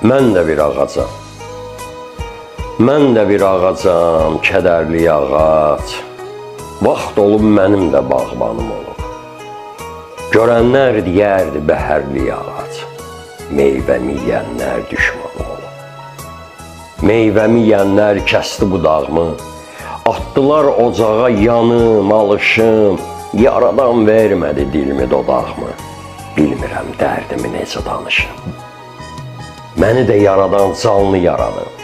Mən də bir ağacam. Mən də bir ağacam, kədərli ağac. Vaxt olub mənim də bağbanım olub. Görənlər deyərdi bəhərli ağac. Meyvəmi yeyənlər düşman olub. Meyvəmi yeyənlər kəsdi budağımı. Atdılar ocağa yanım, alışım. Yaradan vermədi dilimi dodağımı. Bilmirəm dərdimi necə danışım. Məni də yaradan canlı yaradıb.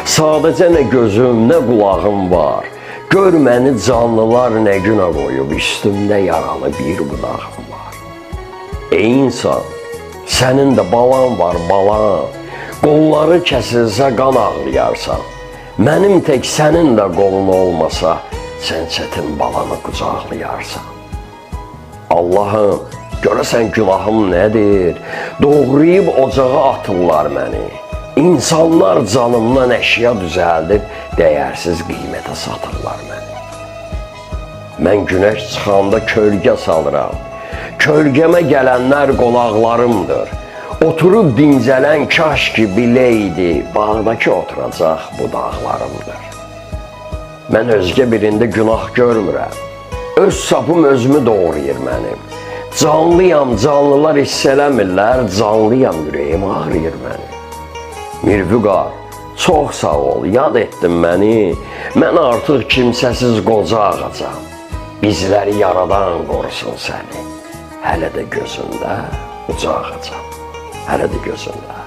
Sadəcə nə gözüm, nə qulağım var. Gör məni canlılar nə günə qoyub, üstümdə yaralı bir budağım var. Ey insan, sənin də balan var, balan. Qolları kəsilsə qan ağlayarsan. Mənim tək sənin də qolun olmasa, sən çətin balanı qucaqlayarsan. Allahım, görəsən günahım nədir? Doğrayıb ocağa atırlar məni. İnsanlar canımdan əşya düzəldib, dəyərsiz qiymətə satırlar məni. Mən günəş çıxanda kölgə salıram. Kölgəmə gələnlər qonaqlarımdır. Oturub dincələn kaş ki biləydi, bağdakı oturacaq budaqlarımdır. Mən özgə birində günah görmürəm. Öz sapım özümü doğrayır mənim. Canlıyam, canlılar hiss eləmirlər, canlıyam, ürəyim ağrıyır mənim. Mirvüqar, çox sağ ol, yad etdin məni. Mən artıq kimsəsiz qoca ağacam. Bizləri yaradan qorusun səni. Hələ də gözündə uca ağacam. Hələ də gözündə.